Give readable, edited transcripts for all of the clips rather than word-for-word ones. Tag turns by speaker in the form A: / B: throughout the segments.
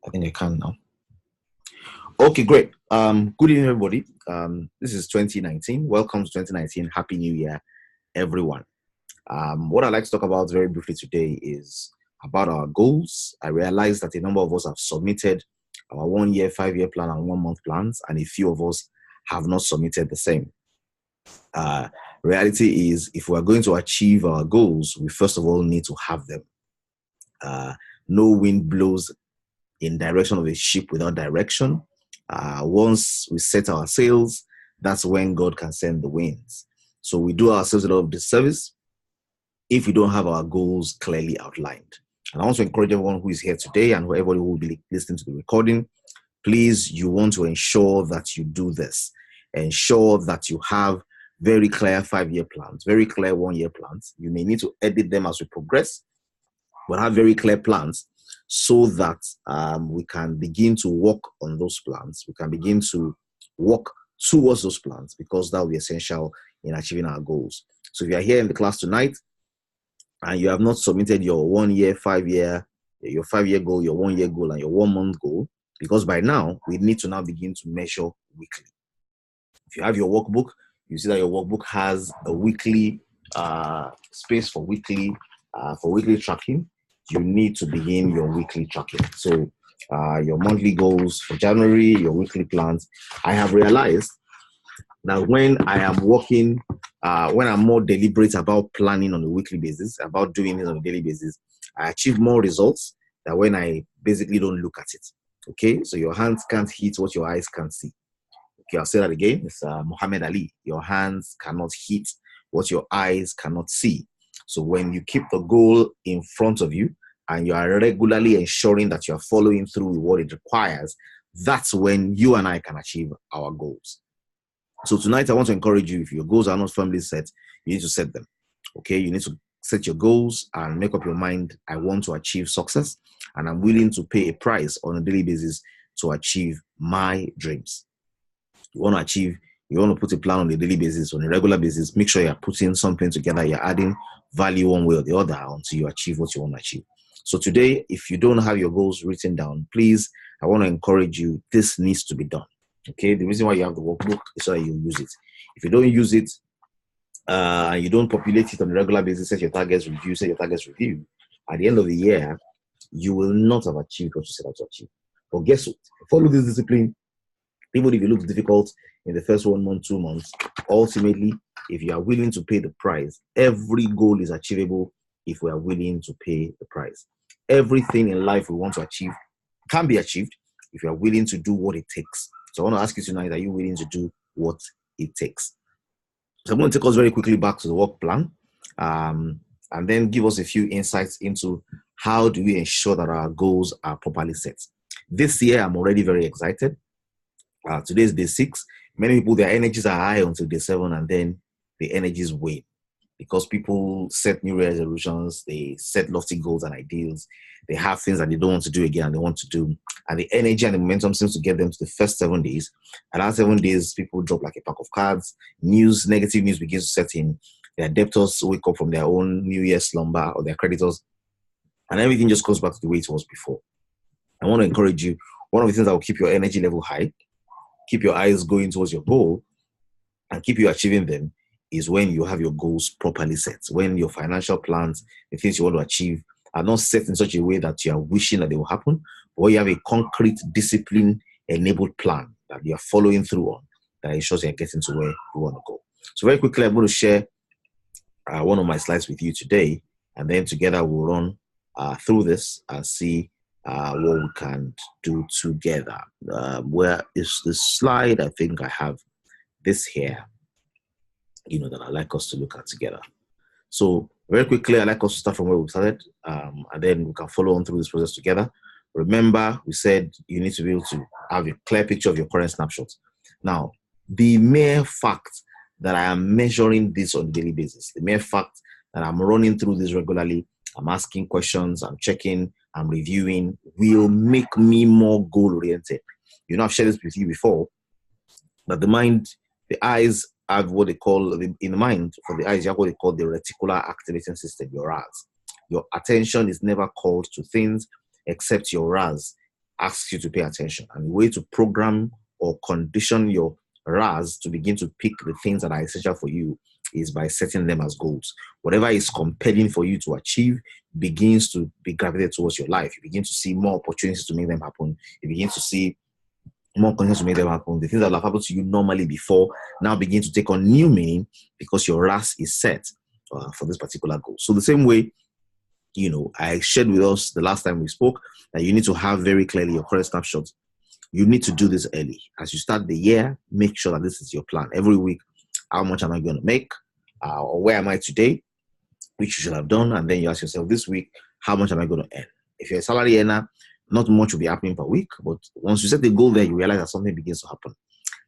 A: I think I can now. Okay, great. Good evening, everybody. This is 2019. Welcome to 2019. Happy New Year, everyone. What I'd like to talk about very briefly today is about our goals. I realize that a number of us have submitted our 1 year, 5 year plan and 1 month plans, and a few of us have not submitted the same. Uh, Reality is, if we are going to achieve our goals, we first of all need to have them. No wind blows in direction of a ship without direction. Once we set our sails, that's when God can send the winds. So we do ourselves a lot of disservice if we don't have our goals clearly outlined. And I want to encourage everyone who is here today and everybody who will be listening to the recording, please, you want to ensure that you do this. Ensure that you have very clear 5-year plans, very clear 1-year plans. You may need to edit them as we progress, but have very clear plans so that we can begin to work on those plans. We can begin to work towards those plans because that will be essential in achieving our goals. So if you are here in the class tonight and you have not submitted your 1 year, 5 year, your 5-year goal, your 1 year goal, and your 1 month goal, because by now we need to now begin to measure weekly. If you have your workbook, you see that your workbook has a weekly space for weekly tracking. You need to begin your weekly tracking. So your monthly goals for January, your weekly plans. I have realized that when I am working, when I'm more deliberate about planning on a weekly basis, about doing this on a daily basis, I achieve more results than when I basically don't look at it. Okay, so your hands can't hit what your eyes can't see. Okay, I'll say that again. It's Muhammad Ali. Your hands cannot hit what your eyes cannot see. So when you keep the goal in front of you and you are regularly ensuring that you are following through with what it requires, that's when you and I can achieve our goals. So tonight, I want to encourage you, if your goals are not firmly set, you need to set them. Okay, you need to set your goals and make up your mind. I want to achieve success and I'm willing to pay a price on a daily basis to achieve my dreams. You want to put a plan on a daily basis, on a regular basis, make sure you're putting something together, you're adding value one way or the other until you achieve what you want to achieve. So today, if you don't have your goals written down, please, I want to encourage you, this needs to be done. Okay, the reason why you have the workbook is so that you use it. If you don't use it, you don't populate it on a regular basis, set your targets, review, at the end of the year, you will not have achieved what you set out to achieve. But guess what? Follow this discipline. Even if it looks difficult in the first 1 month, 2 months, ultimately, if you are willing to pay the price, every goal is achievable if we are willing to pay the price. Everything in life we want to achieve can be achieved if you are willing to do what it takes. So I want to ask you tonight, are you willing to do what it takes? So I'm going to take us very quickly back to the work plan and then give us a few insights into how do we ensure that our goals are properly set. This year, I'm already very excited. Today is day 6. Many people, their energies are high until day 7, and then the energies wane because people set new resolutions, they set lofty goals and ideals, they have things that they don't want to do again and they want to do, and the energy and the momentum seems to get them to the first 7 days. And after 7 days, people drop like a pack of cards. Negative news begins to set in. Their debtors wake up from their own New Year slumber, or their creditors, and everything just goes back to the way it was before. I want to encourage you, one of the things that will keep your energy level high, keep your eyes going towards your goal, and keep you achieving them is when you have your goals properly set. When your financial plans, the things you want to achieve, are not set in such a way that you are wishing that they will happen, but you have a concrete, discipline-enabled plan that you are following through on that ensures you're getting to where you want to go. So very quickly, I'm going to share one of my slides with you today, and then together we'll run through this and see what we can do together. Where is the slide? I think I have this here, that I'd like us to look at together. So very quickly, I'd like us to start from where we started, and then we can follow on through this process together. Remember, we said you need to be able to have a clear picture of your current snapshot. Now, the mere fact that I am measuring this on a daily basis, the mere fact that I'm running through this regularly, I'm asking questions, I'm checking, I'm reviewing, will make me more goal-oriented. I've shared this with you before, that the mind, the eyes have what they call, in the mind, for the eyes, you have what they call the reticular activating system, your RAS. Your attention is never called to things except your RAS asks you to pay attention. And the way to program or condition your RAS to begin to pick the things that are essential for you is by setting them as goals. Whatever is compelling for you to achieve begins to be gravitated towards your life. You begin to see more opportunities to make them happen. You begin to see more conditions to make them happen. The things that have happened to you normally before now begin to take on new meaning because your RAS is set for this particular goal. So the same way, I shared with us the last time we spoke that you need to have very clearly your current snapshot. You need to do this early. As you start the year, make sure that this is your plan. Every week, how much am I going to make? Or where am I today? Which you should have done. And then you ask yourself this week, how much am I going to earn? If you're a salary earner, not much will be happening per week. But once you set the goal there, you realize that something begins to happen.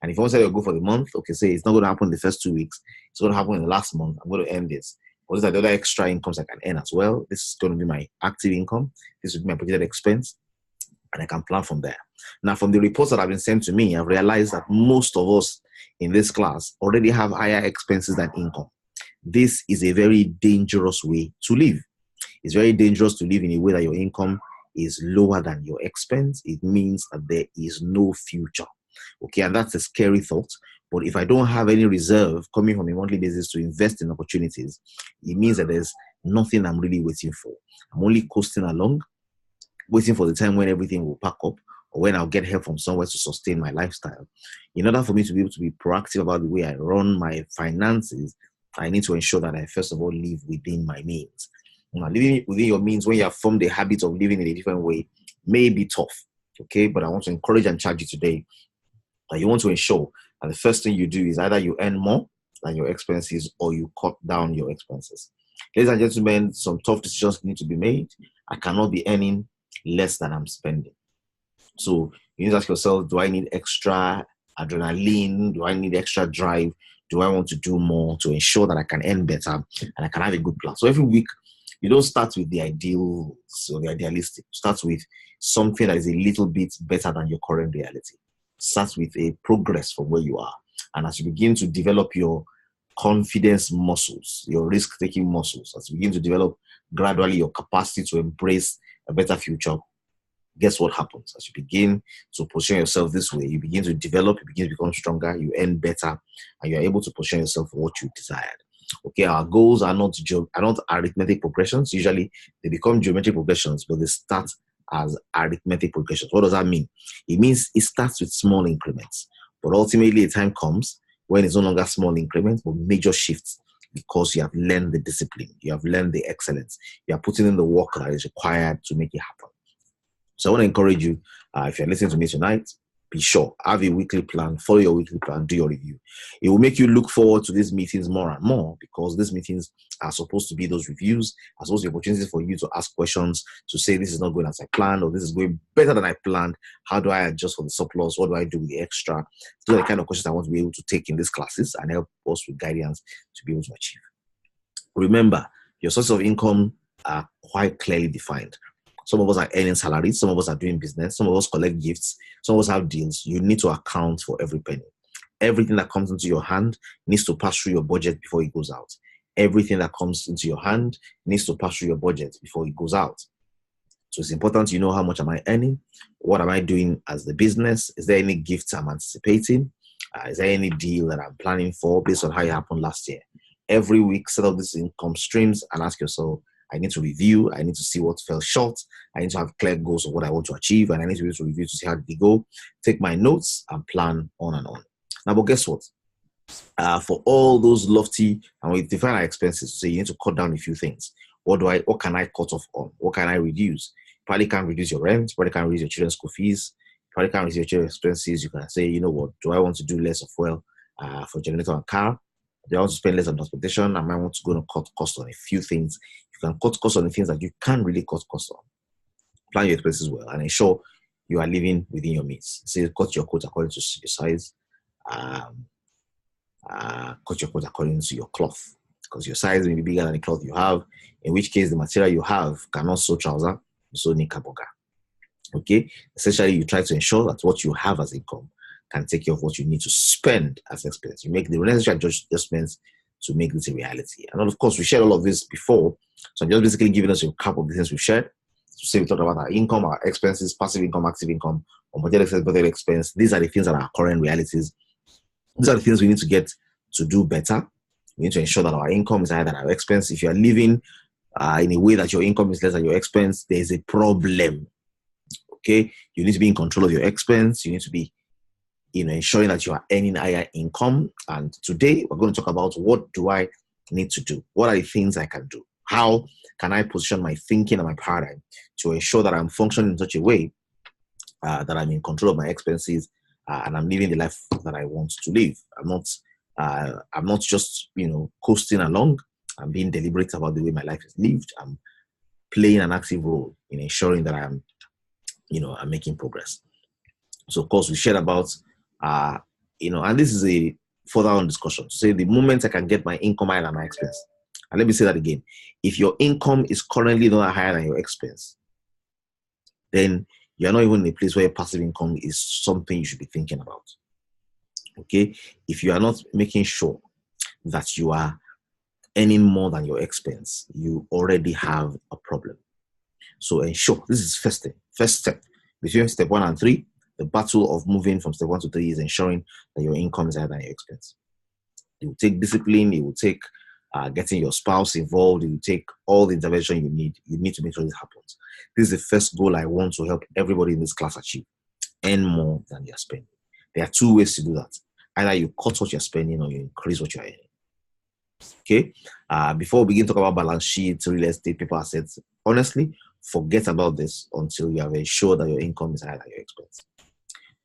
A: And if you want to set your goal for the month, okay, say it's not going to happen in the first 2 weeks. It's going to happen in the last month. I'm going to earn this. Or these are the other extra incomes I can earn as well. This is going to be my active income. This will be my projected expense. And I can plan from there. Now, from the reports that have been sent to me, I've realized that most of us in this class already have higher expenses than income. This is a very dangerous way to live. It's very dangerous to live in a way that your income is lower than your expense. It means that there is no future. Okay, and that's a scary thought. But if I don't have any reserve coming from a monthly basis to invest in opportunities, it means that there's nothing I'm really waiting for. I'm only coasting along, waiting for the time when everything will pack up or when I'll get help from somewhere to sustain my lifestyle. In order for me to be able to be proactive about the way I run my finances, I need to ensure that I first of all live within my means. Now, living within your means when you have formed a habit of living in a different way may be tough, okay? But I want to encourage and charge you today that you want to ensure that the first thing you do is either you earn more than your expenses or you cut down your expenses. Ladies and gentlemen, some tough decisions need to be made. I cannot be earning less than I'm spending. So you need to ask yourself, do I need extra adrenaline? Do I need extra drive? Do I want to do more to ensure that I can earn better and I can have a good plan? So every week, you don't start with the ideal, so the idealistic. Start with something that is a little bit better than your current reality. Start with a progress from where you are. And as you begin to develop your confidence muscles, your risk-taking muscles, as you begin to develop gradually your capacity to embrace a better future, guess what happens? As you begin to position yourself this way, you begin to develop, you begin to become stronger, you earn better, and you're able to position yourself for what you desired. Okay, our goals are not arithmetic progressions. Usually they become geometric progressions, but they start as arithmetic progressions. What does that mean? It means it starts with small increments, but ultimately a time comes when it's no longer small increments, but major shifts, because you have learned the discipline, you have learned the excellence, you are putting in the work that is required to make it happen. So I want to encourage you, if you're listening to me tonight, be sure, have a weekly plan, follow your weekly plan, do your review. It will make you look forward to these meetings more and more, because these meetings are supposed to be those reviews, are supposed to be opportunities for you to ask questions, to say this is not going as I planned, or this is going better than I planned. How do I adjust for the surplus? What do I do with the extra? Those are the kind of questions I want to be able to take in these classes and help us with guidance to be able to achieve. Remember, your sources of income are quite clearly defined. Some of us are earning salaries. Some of us are doing business. Some of us collect gifts. Some of us have deals. You need to account for every penny. Everything that comes into your hand needs to pass through your budget before it goes out. Everything that comes into your hand needs to pass through your budget before it goes out. So it's important you know how much am I earning? What am I doing as the business? Is there any gifts I'm anticipating? Is there any deal that I'm planning for based on how it happened last year? Every week, set up these income streams and ask yourself, I need to review. I need to see what fell short. I need to have clear goals of what I want to achieve. And I need to be able to review to see how they go. Take my notes and plan on and on. Now, but guess what? For all those lofty, and we define our expenses, so you need to cut down a few things. What can I cut off on? What can I reduce? Probably can't reduce your rent. Probably can't reduce your children's school fees. Probably can't reduce your children's expenses. You can say, you know what? Do I want to do less of for generator and car? Do I want to spend less on transportation? I might want to go and cut cost on a few things. You can cut costs on the things that you can't really cut costs on. Plan your expenses well and ensure you are living within your means. So cut your coat according to your size. Cut your coat according to your cloth, because your size may be bigger than the cloth you have, in which case the material you have cannot sew trouser, you sew knickerbocker. Okay? Essentially, you try to ensure that what you have as income can take care of what you need to spend as expense. You make the necessary adjustments to make this a reality. And of course, we shared all of this before, so I'm just basically giving us a recap of the things we've shared. say we talked about our income, our expenses, passive income, active income, budget expense, budget expense. These are the things that are current realities. These are the things we need to get to do better. We need to ensure that our income is higher than our expense. If you are living in a way that your income is less than your expense, there is a problem. Okay, you need to be in control of your expense. You need to be, ensuring that you are earning higher income. And today we're going to talk about what do I need to do? What are the things I can do? How can I position my thinking and my paradigm to ensure that I'm functioning in such a way that I'm in control of my expenses and I'm living the life that I want to live? I'm not just coasting along. I'm being deliberate about the way my life is lived. I'm playing an active role in ensuring that I'm making progress. So of course we shared about and this is a further on discussion to say the moment I can get my income higher than my expense. And let me say that again. If your income is currently not higher than your expense, then you're not even in a place where passive income is something you should be thinking about. Okay? If you are not making sure that you are earning more than your expense, you already have a problem. So ensure, this is first step. Between step 1 and 3, the battle of moving from step 1 to 3 is ensuring that your income is higher than your expense. It will take discipline. It will take getting your spouse involved. It will take all the intervention you need. You need to make sure this happens. This is the first goal I want to help everybody in this class achieve. Earn more than you're spending. There are 2 ways to do that. Either you cut what you're spending or you increase what you're earning. Okay? Before we begin to talk about balance sheets, real estate, paper assets, honestly, forget about this until you have ensured that your income is higher than your expense.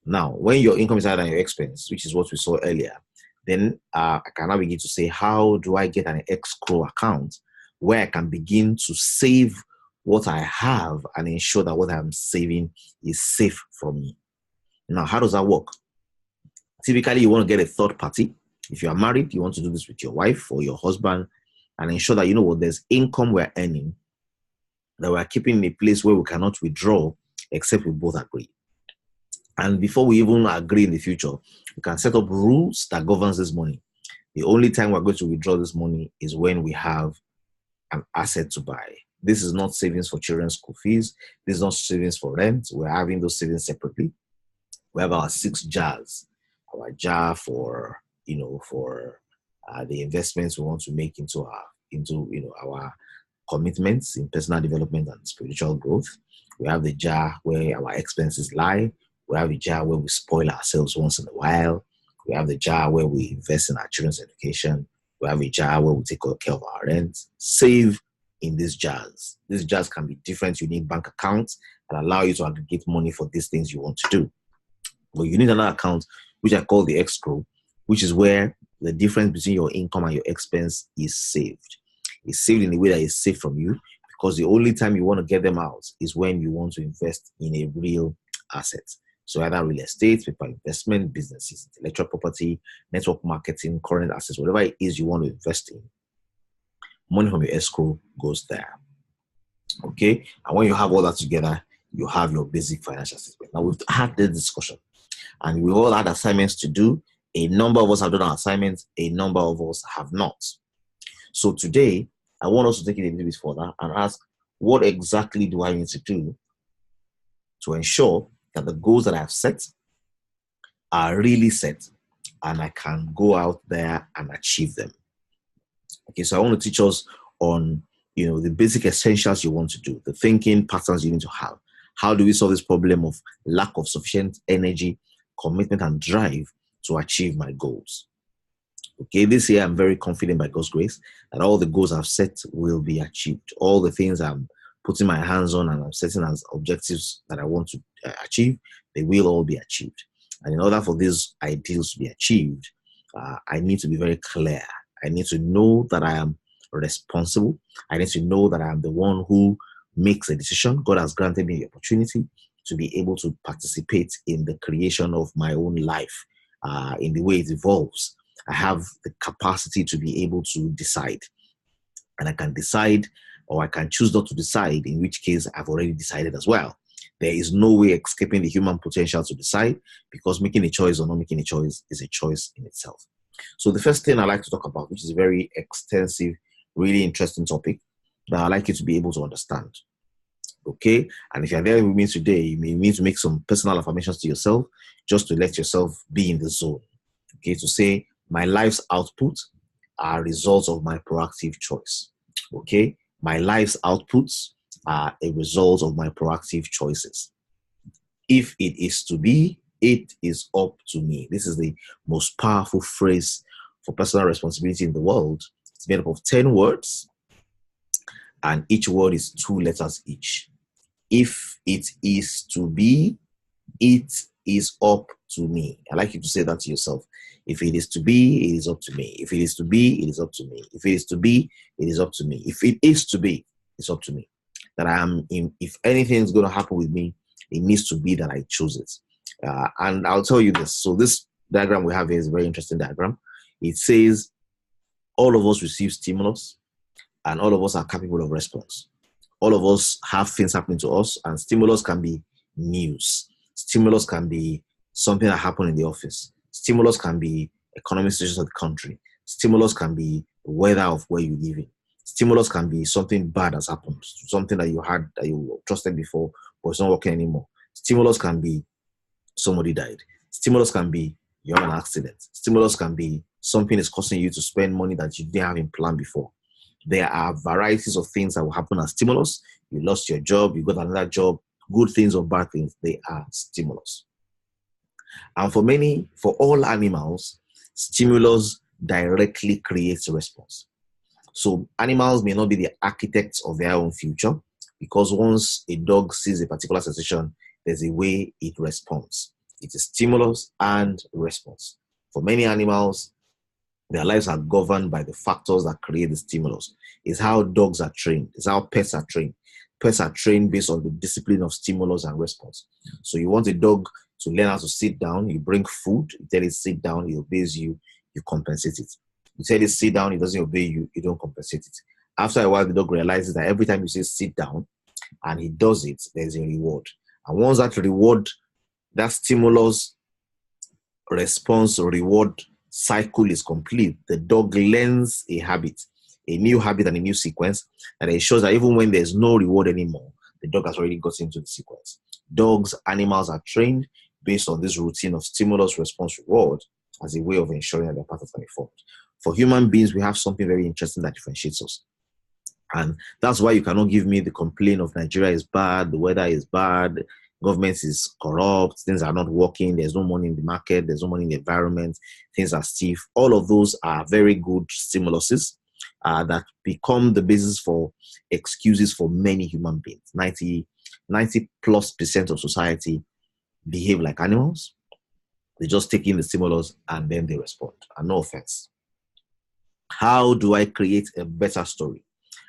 A: Now, when your income is higher than your expense, which is what we saw earlier, then I can now begin to say, how do I get an escrow account where I can begin to save what I have and ensure that what I'm saving is safe from me? Now, how does that work? Typically, you want to get a third party. If you are married, you want to do this with your wife or your husband and ensure that, there's income we're earning that we're keeping in a place where we cannot withdraw except we both agree. And before we even agree in the future, we can set up rules that governs this money. The only time we're going to withdraw this money is when we have an asset to buy. This is not savings for children's school fees. This is not savings for rent. We're having those savings separately. We have our 6 jars. Our jar for the investments we want to make into our commitments in personal development and spiritual growth. We have the jar where our expenses lie. We have a jar where we spoil ourselves once in a while. We have the jar where we invest in our children's education. We have a jar where we take care of our rent. Save in these jars. These jars can be different unique bank accounts that allow you to aggregate money for these things you want to do. But you need another account, which I call the escrow, which is where the difference between your income and your expense is saved. It's saved in a way that is safe from you, because the only time you want to get them out is when you want to invest in a real asset. So either real estate, paper investment, businesses, intellectual property, network marketing, current assets, whatever it is you want to invest in, money from your escrow goes there. Okay? And when you have all that together, you have your basic financial statement. Now, we've had this discussion and we all had assignments to do. A number of us have done our assignments. A number of us have not. So today, I want us to take it a little bit further and ask, what exactly do I need to do to ensure that the goals that I have set are really set and I can go out there and achieve them? Okay, so I want to teach us on, the basic essentials you want to do, the thinking patterns you need to have. How do we solve this problem of lack of sufficient energy, commitment, and drive to achieve my goals? Okay, this year I'm very confident by God's grace that all the goals I've set will be achieved. All the things I'm putting my hands on and I'm setting as objectives that I want to achieve, they will all be achieved. And in order for these ideals to be achieved, I need to be very clear. I need to know that I am responsible. I need to know that I am the one who makes a decision. God has granted me the opportunity to be able to participate in the creation of my own life, in the way it evolves. I have the capacity to be able to decide. And I can decide, or I can choose not to decide, in which case I've already decided as well. There is no way escaping the human potential to decide, because making a choice or not making a choice is a choice in itself. So the first thing I like to talk about, which is a very extensive, really interesting topic that I'd like you to be able to understand. Okay. And if you're there with me today, you may need to make some personal affirmations to yourself just to let yourself be in the zone. Okay. To say, my life's output are results of my proactive choice. Okay. My life's outputs are a result of my proactive choices. If it is to be, it is up to me. This is the most powerful phrase for personal responsibility in the world. It's made up of 10 words, and each word is 2 letters each. If it is to be, it is up to me. I like you to say that to yourself. If it is to be, it is up to me. If it is to be, it is up to me. If it is to be, it is up to me. If it is to be, it's up to me. That I am in, if anything is going to happen with me, it needs to be that I choose it. And I'll tell you this. So this diagram we have here is a very interesting diagram. It says all of us receive stimulus and all of us are capable of response. All of us have things happening to us, and stimulus can be news. Stimulus can be something that happened in the office. Stimulus can be economic situation of the country. Stimulus can be the weather of where you live in. Stimulus can be something bad has happened, something that you had that you trusted before, but it's not working anymore. Stimulus can be somebody died. Stimulus can be you have an accident. Stimulus can be something is causing you to spend money that you didn't have in plan before. There are varieties of things that will happen as stimulus. You lost your job, you got another job, good things or bad things, they are stimulus. And for all animals, stimulus directly creates a response. So animals may not be the architects of their own future, because once a dog sees a particular sensation, there's a way it responds. It's a stimulus and response. For many animals, their lives are governed by the factors that create the stimulus. It's how dogs are trained. It's how pets are trained. Pets are trained based on the discipline of stimulus and response. So you want a dog to learn how to sit down, you bring food, you tell it sit down, it obeys you, you compensate it. You tell it sit down, it doesn't obey you, you don't compensate it. After a while, the dog realizes that every time you say sit down and he does it, there's a reward. And once that reward, that stimulus, response, reward cycle is complete, the dog learns a habit, a new habit and a new sequence that ensures that even when there's no reward anymore, the dog has already got into the sequence. Dogs, animals are trained based on this routine of stimulus, response, reward as a way of ensuring that their patterns can be formed. For human beings, we have something very interesting that differentiates us. And that's why you cannot give me the complaint of Nigeria is bad, the weather is bad, government is corrupt, things are not working, there's no money in the market, there's no money in the environment, things are stiff. All of those are very good stimuluses that become the basis for excuses for many human beings. 90+% of society behave like animals. They just take in the stimulus and then they respond. And no offense. How do I create a better story?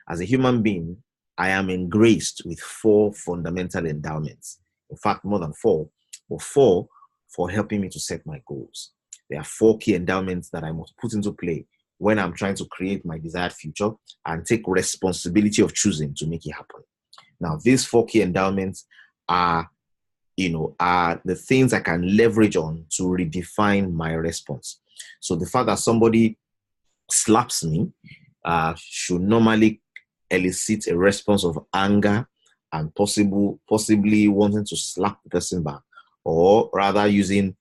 A: As a human being, I am engraced with 4 fundamental endowments. In fact, more than 4, but 4 for helping me to set my goals. There are 4 key endowments that I must put into play when I'm trying to create my desired future and take responsibility of choosing to make it happen. Now, these 4 key endowments are the things I can leverage on to redefine my response. So the fact that somebody slaps me should normally elicit a response of anger and possibly wanting to slap the person back, or rather using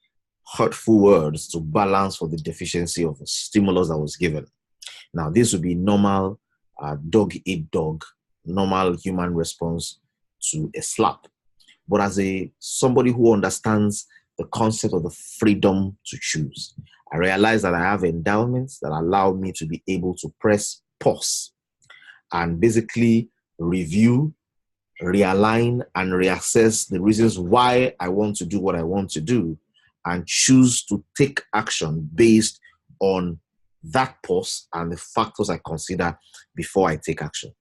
A: hurtful words to balance for the deficiency of the stimulus that was given. Now, this would be normal dog eat dog, normal human response to a slap. But as somebody who understands the concept of the freedom to choose, I realize that I have endowments that allow me to be able to press pause and basically review, realign, and reassess the reasons why I want to do what I want to do, and choose to take action based on that pause and the factors I consider before I take action.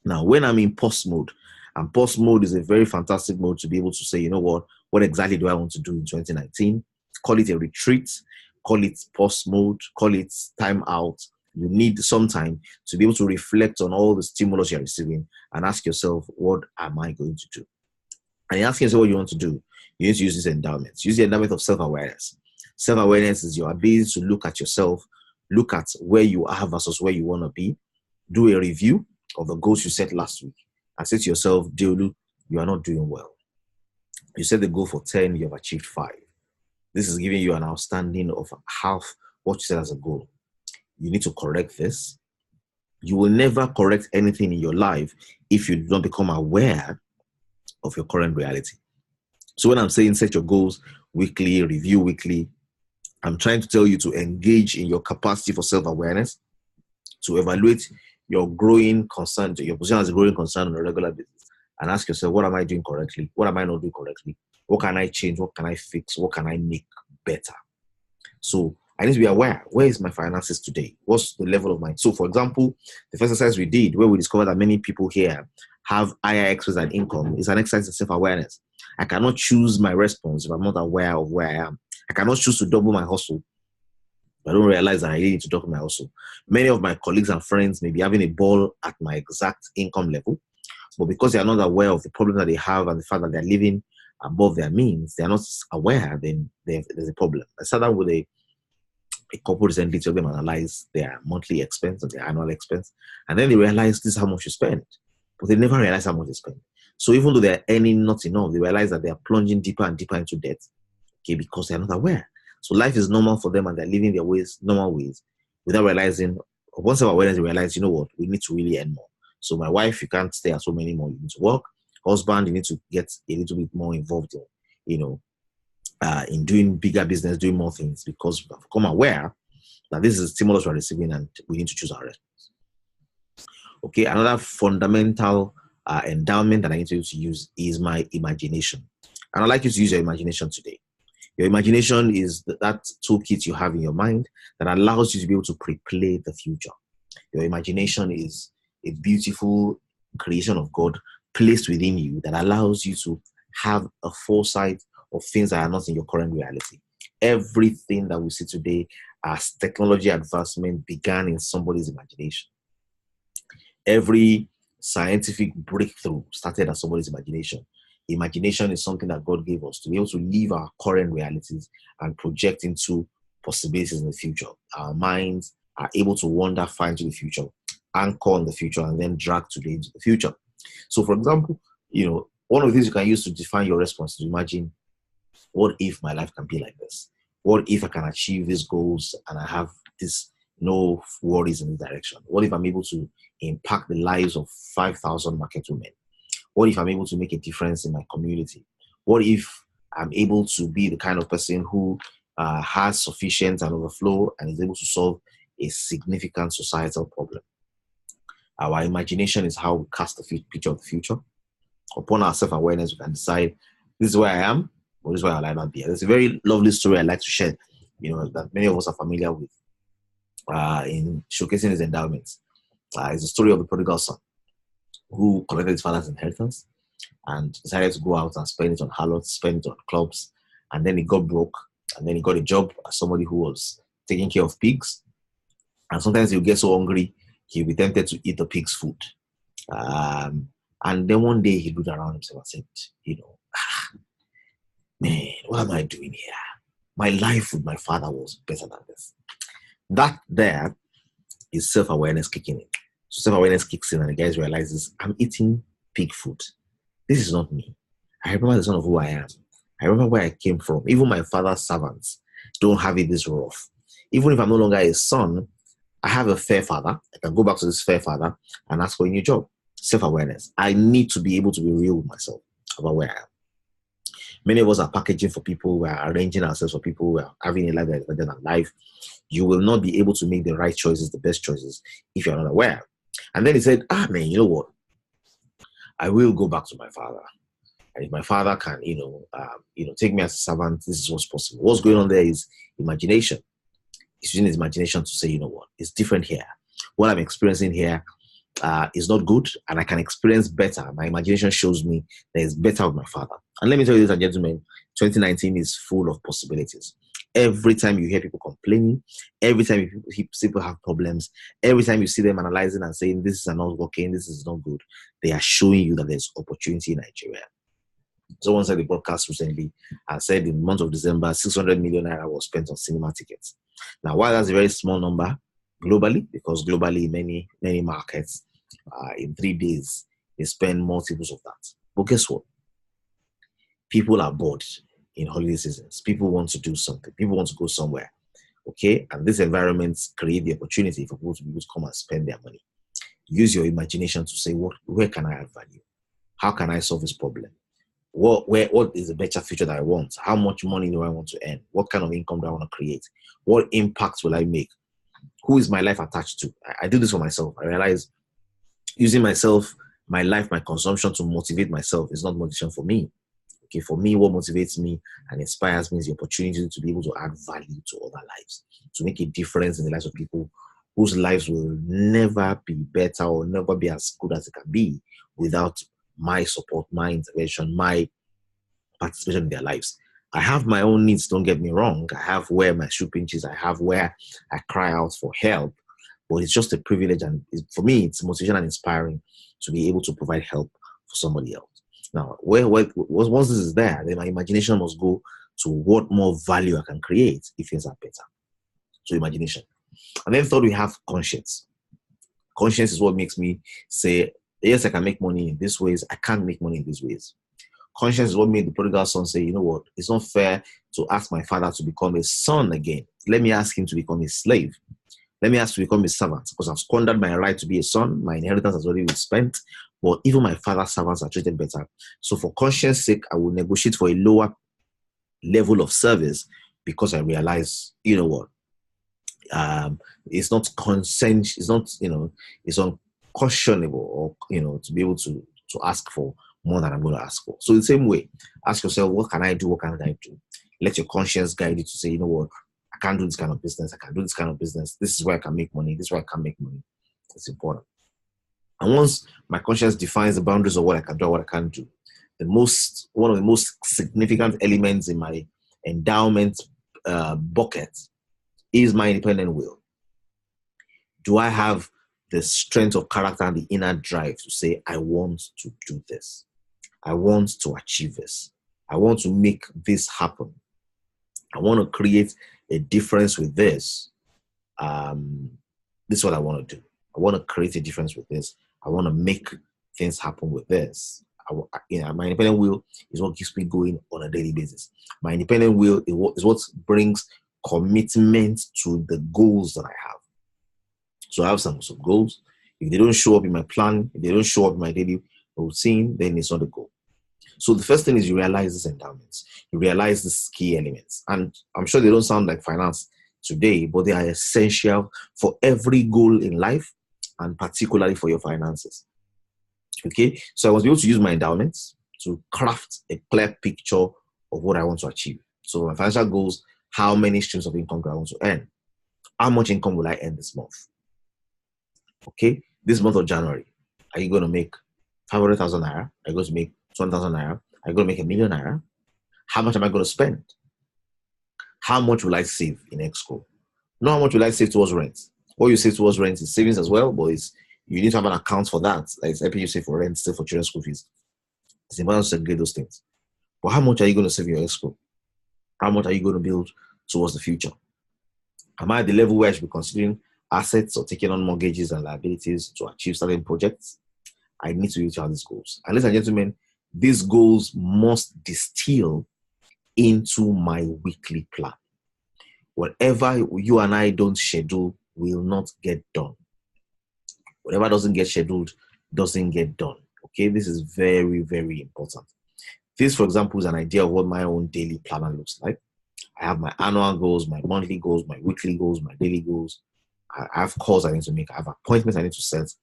A: Now, when I'm in pause mode, and pause mode is a very fantastic mode to be able to say, you know what exactly do I want to do in 2019? Call it a retreat, call it pause mode, call it time out. You need some time to be able to reflect on all the stimulus you're receiving and ask yourself, what am I going to do? And you're asking yourself what you want to do. You need to use these endowments. Use the endowment of self-awareness. Self-awareness is your ability to look at yourself, look at where you are versus where you want to be, do a review of the goals you set last week, and say to yourself, Deolu, you are not doing well. You set the goal for 10, you have achieved 5. This is giving you an outstanding of half what you set as a goal. You need to correct this. You will never correct anything in your life if you do not become aware of your current reality. So when I'm saying set your goals weekly, review weekly, I'm trying to tell you to engage in your capacity for self-awareness, to evaluate your growing concern, your position as a growing concern on a regular basis, and ask yourself, what am I doing correctly? What am I not doing correctly? What can I change? What can I fix? What can I make better? So I need to be aware, where is my finances today? What's the level of my... So for example, the first exercise we did, where we discovered that many people here have higher expenses and income, is an exercise in self-awareness. I cannot choose my response if I'm not aware of where I am. I cannot choose to double my hustle. I don't realize that I need to double my hustle. Many of my colleagues and friends may be having a ball at my exact income level, but because they are not aware of the problem that they have and the fact that they're living above their means, they are not aware, then there's a problem. I started with a couple recently to help them analyze their monthly expense or their annual expense, and then they realize this is how much you spend, but they never realize how much they spend. So even though they're earning not enough, they realize that they are plunging deeper and deeper into debt, okay, because they're not aware. So life is normal for them and they're living their ways, normal ways, without realizing. Once awareness, they realize, you know what, we need to really earn more. So my wife, you can't stay at home anymore. You need to work. Husband, you need to get a little bit more involved in doing bigger business, doing more things, because we've become aware that this is a stimulus we're receiving and we need to choose our response. Okay, another fundamental endowment that I need to use is my imagination. And I'd like you to use your imagination today. Your imagination is that toolkit you have in your mind that allows you to be able to pre-play the future. Your imagination is a beautiful creation of God placed within you that allows you to have a foresight of things that are not in your current reality. Everything that we see today as technology advancement began in somebody's imagination. Every scientific breakthrough started as somebody's imagination. Imagination is something that God gave us to be able to leave our current realities and project into possibilities in the future. Our minds are able to wander far into the future, anchor on the future, and then drag today into the future. So, for example, one of the things you can use to define your response is to imagine, what if my life can be like this? What if I can achieve these goals and I have no worries in this direction? What if I'm able to impact the lives of 5,000 market women? What if I'm able to make a difference in my community? What if I'm able to be the kind of person who has sufficient and overflow and is able to solve a significant societal problem? Our imagination is how we cast the picture of the future. Upon our self-awareness, we can decide, this is where I am, or this is where I'll not be. There's a very lovely story I'd like to share, that many of us are familiar with in showcasing his endowments. It's the story of the prodigal son who collected his father's inheritance and decided to go out and spend it on harlots, spend it on clubs, and then he got broke, and then he got a job as somebody who was taking care of pigs. And sometimes he'll get so hungry, he'll be tempted to eat the pig's food. And then one day he looked around himself and said, man, what am I doing here? My life with my father was better than this. That there is self-awareness kicking in. So self-awareness kicks in and the guy realizes, I'm eating pig food. This is not me. I remember the son of who I am. I remember where I came from. Even my father's servants don't have it this rough. Even if I'm no longer a son, I have a fair father. I can go back to this fair father and ask for a new job. Self-awareness. I need to be able to be real with myself about where I am. Many of us are packaging for people. We are arranging ourselves for people. We are having a life that is better than life. You will not be able to make the right choices, the best choices, if you're not aware. And then he said, man, you know what? I will go back to my father. And if my father can, take me as a servant, this is what's possible. What's going on there is imagination. He's using his imagination to say, you know what? It's different here. What I'm experiencing here is not good, and I can experience better. My imagination shows me that it's better with my father. And let me tell you, ladies and gentlemen, 2019 is full of possibilities. Every time you hear people complaining, every time people have problems, every time you see them analyzing and saying, this is not working, this is not good, they are showing you that there's opportunity in Nigeria. Someone said the broadcast recently and said in the month of December, 600 million naira was spent on cinema tickets. Now, while that's a very small number globally, because globally many markets in 3 days, they spend multiples of that. But guess what? People are bored in holiday seasons. People want to do something. People want to go somewhere. Okay. And these environments create the opportunity for people to be able to come and spend their money. Use your imagination to say, where can I add value? How can I solve this problem? What is the better future that I want? How much money do I want to earn? What kind of income do I want to create? What impact will I make? Who is my life attached to? I do this for myself. I realize using myself, my life, my consumption to motivate myself is not motivation for me. Okay, for me, what motivates me and inspires me is the opportunity to be able to add value to other lives, to make a difference in the lives of people whose lives will never be better or never be as good as it can be without my support, my intervention, my participation in their lives. I have my own needs, don't get me wrong. I have where my shoe pinches, I have where I cry out for help, but it's just a privilege. And for me, it's motivation and inspiring to be able to provide help for somebody else. Now, once this is there, then my imagination must go to what more value I can create if things are better. So imagination. And then third, we have conscience. Conscience is what makes me say, yes, I can make money in these ways. I can't make money in these ways. Conscience is what made the prodigal son say, you know what, it's not fair to ask my father to become a son again. Let me ask him to become a slave. Let me ask to become a servant, because I've squandered my right to be a son. My inheritance has already been spent, but even my father's servants are treated better. So for conscience sake, I will negotiate for a lower level of service because I realize, you know what, it's not consent, it's not, it's unconscionable, or, to be able to ask for more than I'm going to ask for. So the same way, ask yourself, what can I do? What can I do? Let your conscience guide you to say, you know what, I can't do this kind of business. I can do this kind of business. This is where I can make money. This is where I can't make money. It's important. And once my conscience defines the boundaries of what I can do and what I can't do, one of the most significant elements in my endowment bucket is my independent will. Do I have the strength of character and the inner drive to say, I want to do this. I want to achieve this. I want to make this happen. I want to create a difference with this. This is what I want to do. I want to create a difference with this. I want to make things happen with this. My independent will is what keeps me going on a daily basis. My independent will is what brings commitment to the goals that I have. So I have some goals. If they don't show up in my plan, if they don't show up in my daily routine, then it's not a goal. So the first thing is you realize these endowments. You realize these key elements. And I'm sure they don't sound like finance today, but they are essential for every goal in life and particularly for your finances. Okay? So I was able to use my endowments to craft a clear picture of what I want to achieve. So my financial goals, how many streams of income do I want to earn? How much income will I earn this month? Okay? This month of January, are you going to make 500,000 naira? Are you going to make 1,000 naira? Are you going to make 1 million naira? How much am I going to spend? How much will I save in escrow? Not how much will I save towards rent. What you save towards rent is savings as well, but you need to have an account for that. Like it's helping you save for rent, save for children's school fees. It's important to segregate those things. But how much are you going to save in your escrow? How much are you going to build towards the future? Am I at the level where I should be considering assets or taking on mortgages and liabilities to achieve certain projects? I need to reach out these goals. And ladies and gentlemen, these goals must distill into my weekly plan. Whatever you and I don't schedule will not get done. Whatever doesn't get scheduled doesn't get done. Okay, this is very, very important. This, for example, is an idea of what my own daily planner looks like. I have my annual goals, my monthly goals, my weekly goals, my daily goals. I have calls I need to make. I have appointments I need to set.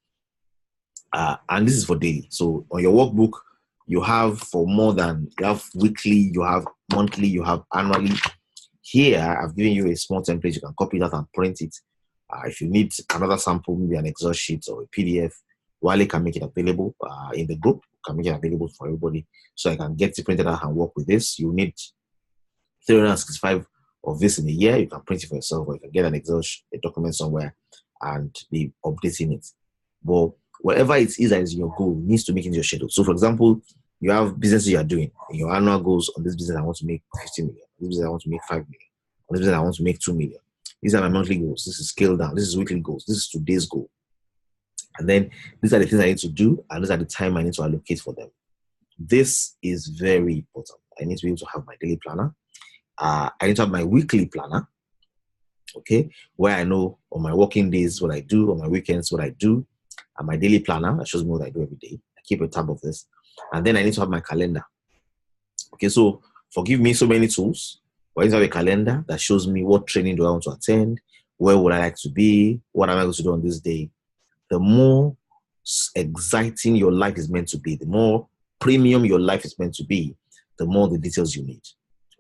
A: And this is for daily. So on your workbook, you have weekly, you have monthly, you have annually. Here, I've given you a small template. You can copy that and print it. If you need another sample, maybe an Excel sheet or a PDF, Wale can make it available in the group, can make it available for everybody. So I can get it printed out and work with this. You need 365 of this in a year. You can print it for yourself, or you can get an Excel document somewhere and be updating it. But whatever it is that is your goal needs to make it into your schedule. So for example, you have businesses you are doing. In your annual goals, on this business I want to make 50 million. On this business I want to make 5 million. On this business I want to make 2 million. These are my monthly goals. This is scale down. This is weekly goals. This is today's goal. And then these are the things I need to do, and these are the time I need to allocate for them. This is very important. I need to be able to have my daily planner. I need to have my weekly planner, okay, where I know on my working days what I do, on my weekends what I do, and my daily planner that shows me what I do every day. I keep a tab of this. And then I need to have my calendar. Okay, so forgive me so many tools, but I need to have a calendar that shows me what training do I want to attend, where would I like to be, what am I going to do on this day. The more exciting your life is meant to be, the more premium your life is meant to be, the more the details you need.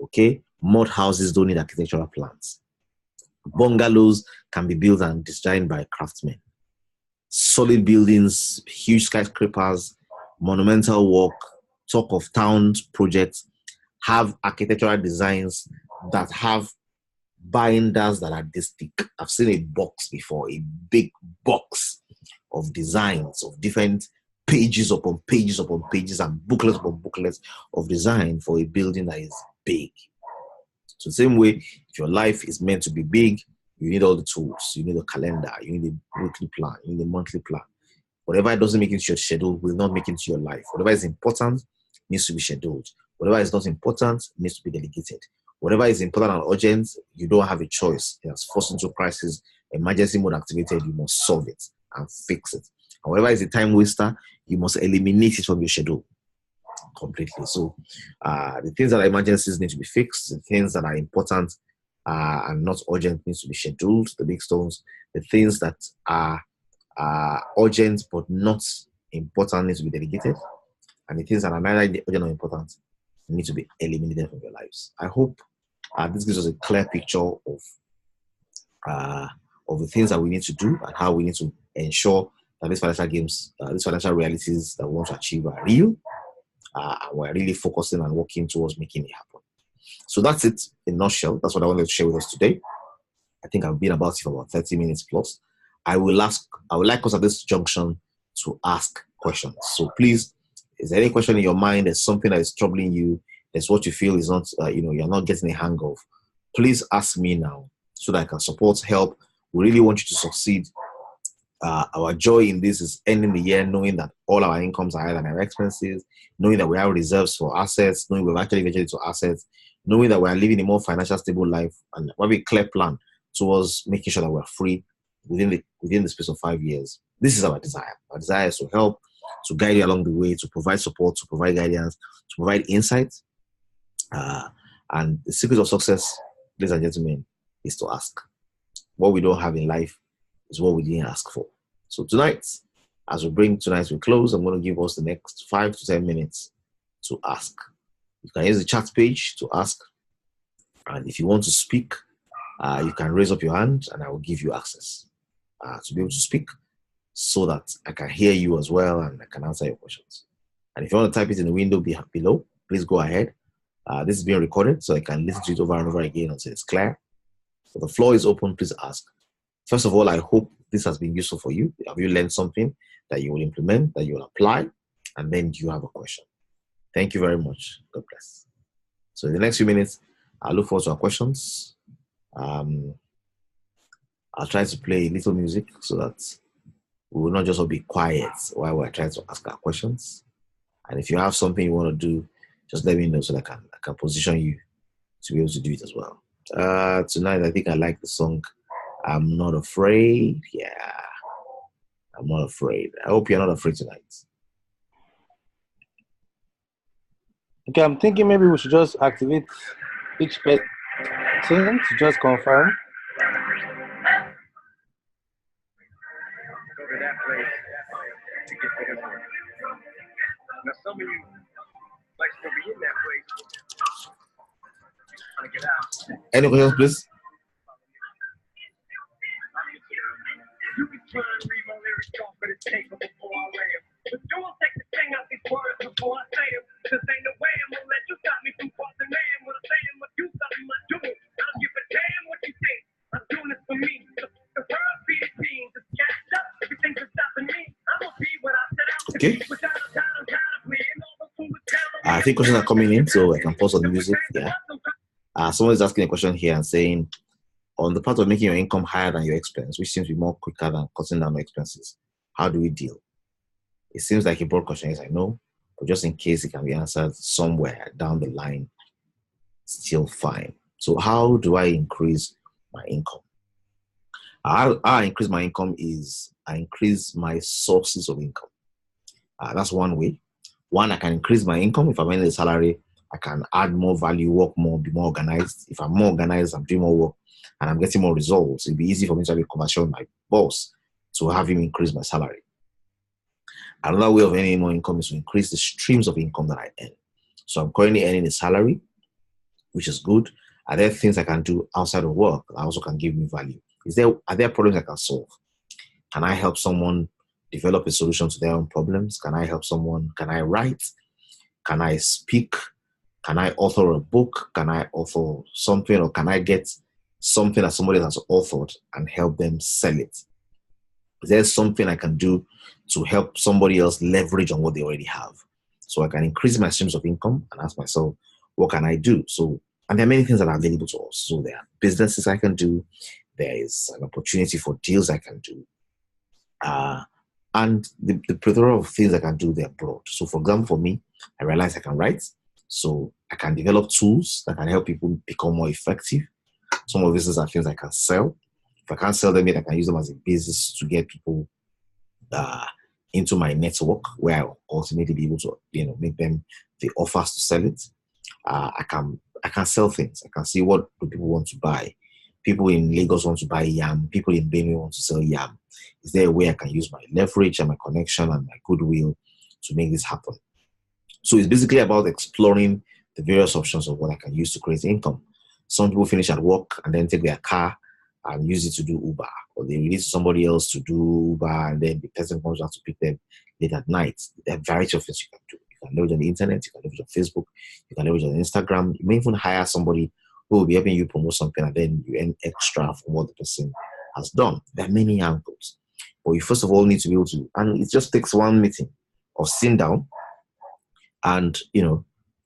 A: Okay, mud houses don't need architectural plans. Bungalows can be built and designed by craftsmen. Solid buildings, huge skyscrapers, monumental work, talk of towns projects have architectural designs that have binders that are this thick. I've seen a box before, a big box of designs of different pages upon pages upon pages and booklets upon booklets of design for a building that is big. So the same way, if your life is meant to be big, you need all the tools. You need a calendar. You need a weekly plan. You need a monthly plan. Whatever doesn't make it into your schedule will not make it into your life. Whatever is important needs to be scheduled. Whatever is not important needs to be delegated. Whatever is important and urgent, you don't have a choice. It has forced into crisis, emergency mode activated, you must solve it and fix it. And whatever is a time waster, you must eliminate it from your schedule completely. So the things that are emergencies need to be fixed. The things that are important and not urgent needs to be scheduled. The big stones. The things that are urgent but not important need to be delegated. And the things that are neither urgent or important need to be eliminated from your lives. I hope this gives us a clear picture of the things that we need to do and how we need to ensure that these financial games, these financial realities that we want to achieve are real. And we're really focusing and working towards making it happen. So that's it in a nutshell. That's what I wanted to share with us today. I think I've been about it for about 30 minutes plus. I would like us at this junction to ask questions. So please, is there any question in your mind? There's something that is troubling you. There's what you feel is not, you're not getting a hang of. Please ask me now so that I can support, help. We really want you to succeed. Our joy in this is ending the year knowing that all our incomes are higher than our expenses, knowing that we have reserves for assets, knowing we've actually ventured into assets, knowing that we are living a more financial stable life, and we have a clear plan towards making sure that we're free within the space of 5 years. This is our desire. Our desire is to help, to guide you along the way, to provide support, to provide guidance, to provide insights. And the secret of success, ladies and gentlemen, is to ask. What we don't have in life is what we didn't ask for. So tonight, as we bring tonight's to a close, I'm going to give us the next 5 to 10 minutes to ask. You can use the chat page to ask. And if you want to speak, you can raise up your hand and I will give you access to be able to speak so that I can hear you as well and I can answer your questions. And if you want to type it in the window below, please go ahead. This is being recorded, so I can listen to it over and over again until it's clear. So the floor is open. Please ask. First of all, I hope this has been useful for you. Have you learned something that you will implement, that you will apply? And then do you have a question? Thank you very much. God bless. So in the next few minutes, I'll look forward to our questions. I'll try to play a little music so that we will not just all be quiet while we're trying to ask our questions. And if you have something you want to do, just let me know so that I can position you to be able to do it as well. Tonight, I think I like the song I'm Not Afraid. Yeah, I'm not afraid. I hope you're not afraid tonight.
B: Okay, I'm thinking maybe we should just activate each person to just confirm.
C: Go to that place to get to him. Now some of you like to be in that place. Trying to get out.
A: Any questions, please?
C: You can try and read my lyrics off of the tape before I lay them. But don't take the thing out these words before I say them. Cause ain't no way I'm gonna let you stop me from crossing man. What I say I'm gonna do something, I do it. I don't give a damn what you think. I'm doing this for me. The world be the team. Just catch up. Everything's stopping me. I'm gonna be what I set out to be. Without a doubt, I'm kind of playing all the food down.
A: I think questions are coming in, so I can pause on the music. Yeah. Someone is asking a question here and saying, on the part of making your income higher than your expense, which seems to be more quicker than cutting down your expenses, how do we deal? It seems like a broad question, yes, I know, but just in case it can be answered somewhere down the line, still fine. So how do I increase my income? How I increase my income is I increase my sources of income. That's one way. One, I can increase my income. If I'm earning a salary, I can add more value, work more, be more organized. If I'm more organized, I'm doing more work and I'm getting more results. It'll be easy for me to have a conversation with my boss to have him increase my salary. Another way of earning more income is to increase the streams of income that I earn. So I'm currently earning a salary, which is good. Are there things I can do outside of work that also can give me value? Are there problems I can solve? Can I help someone develop a solution to their own problems? Can I help someone? Can I write? Can I speak? Can I author a book? Can I author something? Or can I get something that somebody has authored and help them sell it? Is there something I can do to help somebody else leverage on what they already have? So I can increase my streams of income and ask myself, what can I do? And there are many things that are available to us. So there are businesses I can do. There is an opportunity for deals I can do. And the plethora of things I can do, they're broad. So for example, for me, I realize I can write. So I can develop tools that can help people become more effective. Some of these are things I can sell. If I can't sell them yet, I can use them as a basis to get people into my network, where I'll ultimately be able to, make them the offers to sell it. I can sell things. I can see what do people want to buy. People in Lagos want to buy yam. People in Benue want to sell yam. Is there a way I can use my leverage and my connection and my goodwill to make this happen? So it's basically about exploring the various options of what I can use to create income. Some people finish at work and then take their car and use it to do Uber, or they release somebody else to do Uber, and then the person comes out to pick them late at night. There are a variety of things you can do. You can leverage on the internet, you can leverage on Facebook, you can leverage on Instagram. You may even hire somebody who will be helping you promote something, and then you earn extra from what the person has done. There are many angles. But you first of all need to be able to, and it just takes one meeting of sitting down and,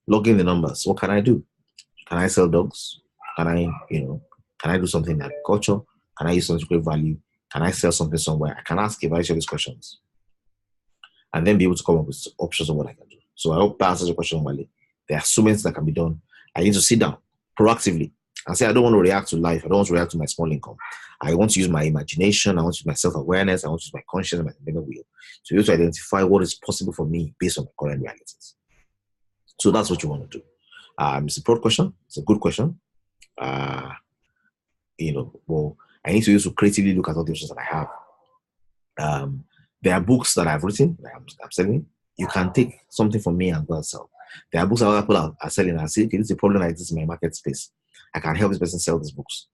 A: log in the numbers. What can I do? Can I sell dogs? Can I do something in agriculture? Can I use something to create value? Can I sell something somewhere? I can ask a variety of these questions and then be able to come up with options of what I can do. So I hope that answers your question, Wale. There are so many things that can be done. I need to sit down proactively and say, I don't want to react to life. I don't want to react to my small income. I want to use my imagination. I want to use my self-awareness. I want to use my conscience and my inner will to be able to identify what is possible for me based on my current realities. So that's what you want to do. It's a broad question. It's a good question. Well, I need to use to creatively look at all the options that I have. There are books that I've written that I'm selling. You can take something from me and go and sell. There are books that other people are selling and say, okay, this is a problem like this in my market space. I can help this person sell these books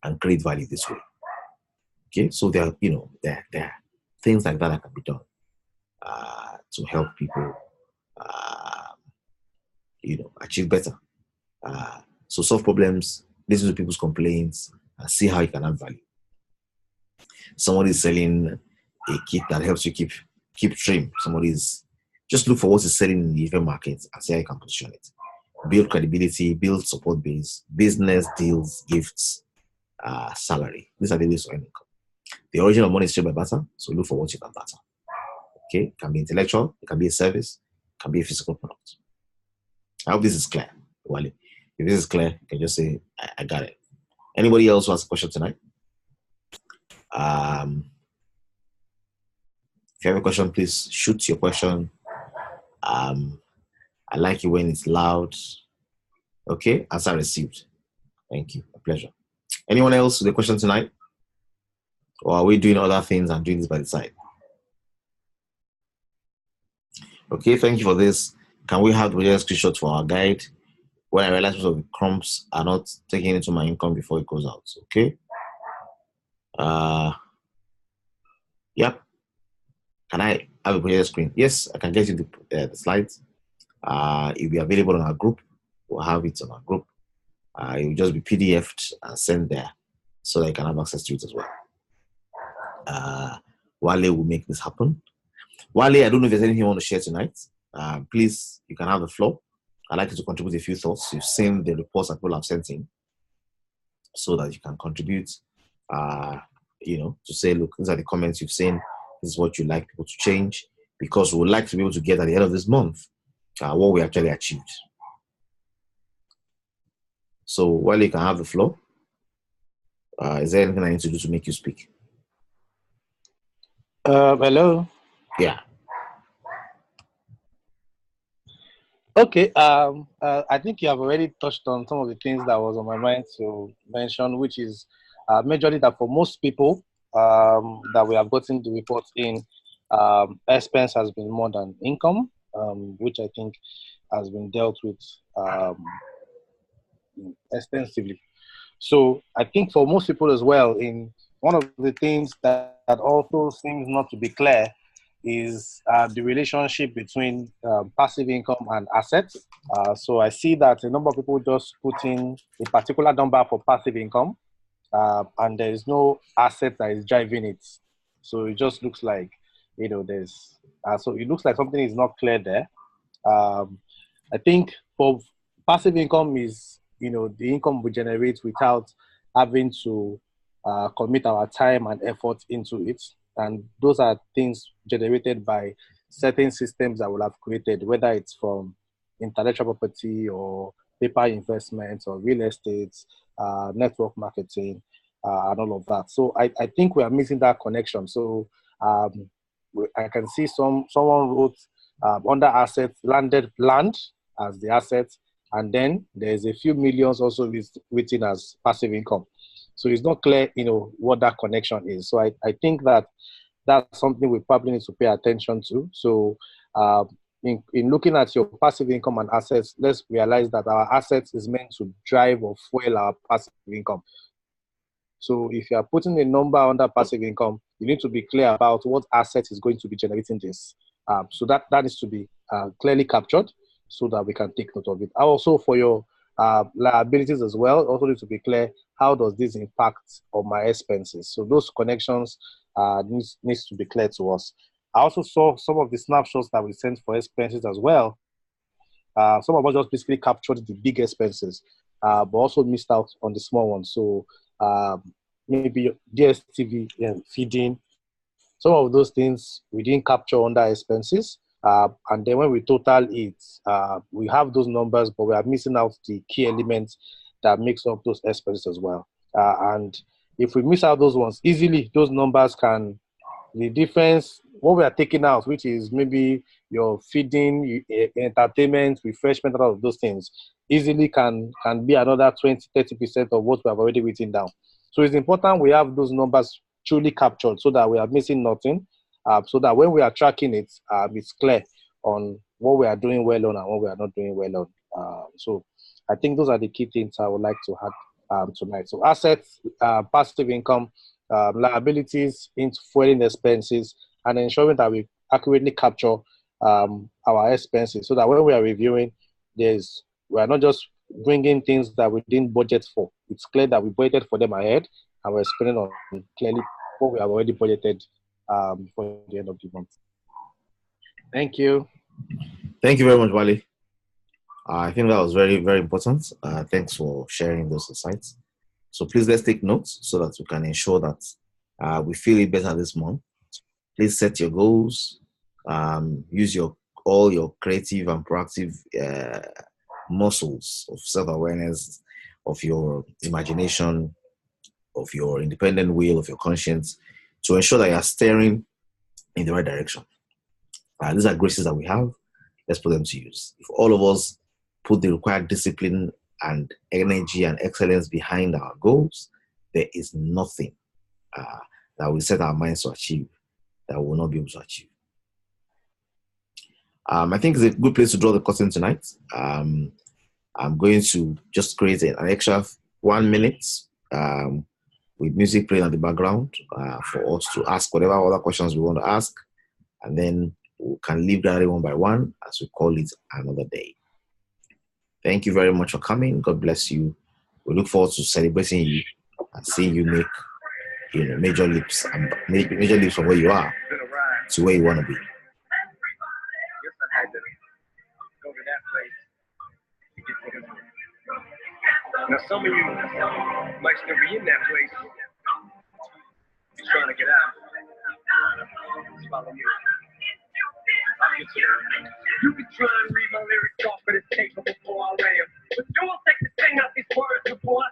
A: and create value this way. Okay, so there are things like that can be done to help people, achieve better. So solve problems, listen to people's complaints, and see how you can add value. Somebody is selling a kit that helps you keep trim. Just look for what is selling in the event market and see how you can position it. Build credibility, build support base, business deals, gifts, salary. These are the ways to earn income. The origin of money is shared by barter, so look for what you can barter. Okay, it can be intellectual, it can be a service, it can be a physical product. I hope this is clear, Wale. If this is clear, you can just say, I got it. Anybody else who has a question tonight? If you have a question, please shoot your question. I like it when it's loud. Okay, answer received. Thank you. A pleasure. Anyone else with a question tonight? Or are we doing other things and doing this by the side? Okay, thank you for this. Can we have the screenshot for our guide? When I realize most of the crumbs are not taken into my income before it goes out. Okay. Yep. Can I have a project screen? Yes, I can get you the slides. It will be available on our group. We'll have it on our group. It will just be PDF'd and sent there so that you can have access to it as well. Wale will make this happen. Wale, I don't know if there's anything you want to share tonight. Please, you can have the floor. I'd like you to contribute a few thoughts. You've seen the reports that people have sent in so that you can contribute, to say, look, these are the comments you've seen. This is what you'd like people to change. because we would like to be able to get at the end of this month what we actually achieved. So while you can have the floor, is there anything I need to do to make you speak?
B: Hello.
A: Yeah.
B: Okay. I think you have already touched on some of the things that was on my mind to mention, which is majorly that for most people that we have gotten the reports in, expense has been more than income, which I think has been dealt with extensively. So I think for most people as well, in one of the things that also seems not to be clear is the relationship between passive income and assets. So I see that a number of people just put in a particular number for passive income, and there is no asset that is driving it. So it just looks like, there's, so it looks like something is not clear there. I think for passive income is, the income we generate without having to commit our time and effort into it. And those are things generated by certain systems that we'll have created, whether it's from intellectual property or paper investments or real estate, network marketing, and all of that. So I think we are missing that connection. So I can see someone wrote under assets, landed land as the asset, and then there's a few millions also written as passive income. So it's not clear, what that connection is. So I think that's something we probably need to pay attention to. So in looking at your passive income and assets, let's realize that our assets is meant to drive or fuel our passive income. So if you are putting a number under passive income, you need to be clear about what asset is going to be generating this. So that needs to be clearly captured so that we can take note of it. Also for your liabilities as well, also need to be clear, how does this impact on my expenses? So those connections needs to be clear to us. I also saw some of the snapshots that we sent for expenses as well. Some of us just basically captured the big expenses, but also missed out on the small ones. So maybe DSTV feeding, some of those things we didn't capture under expenses. And then when we total it, we have those numbers, but we are missing out the key elements that makes up those expenses as well. And if we miss out those ones, easily those numbers can, the difference, what we are taking out, which is maybe your feeding, entertainment, refreshment, all of those things, easily can be another 20-30% of what we have already written down. So it's important we have those numbers truly captured so that we are missing nothing, so that when we are tracking it, it's clear on what we are doing well on and what we are not doing well on. So I think those are the key things I would like to add tonight. So assets, passive income, liabilities, into fueling expenses, and ensuring that we accurately capture our expenses so that when we are reviewing, we are not just bringing things that we didn't budget for. It's clear that we budgeted for them ahead and we're spending on clearly what we have already budgeted for the end of the month. Thank you.
A: Thank you very much, Wale. I think that was very, very important. Thanks for sharing those insights. So please let's take notes so that we can ensure that we feel it better this month. Please set your goals. Use all your creative and proactive muscles of self-awareness, of your imagination, of your independent will, of your conscience, to ensure that you are steering in the right direction. These are graces that we have. Let's put them to use. If all of us put the required discipline and energy and excellence behind our goals, there is nothing that we set our minds to achieve that we will not be able to achieve. I think it's a good place to draw the curtain tonight. I'm going to just create an extra 1 minute with music playing at the background for us to ask whatever other questions we want to ask, and then we can leave that one by one as we call it another day. Thank you very much for coming. God bless you. We look forward to celebrating you and seeing you make major leaps from where you are to where you want to be.
C: Now, some of you might still be in that place. You're trying to get out. Just follow me. You can try and read my lyrics off of the tape before I lay 'em. But don't take the thing out these words before I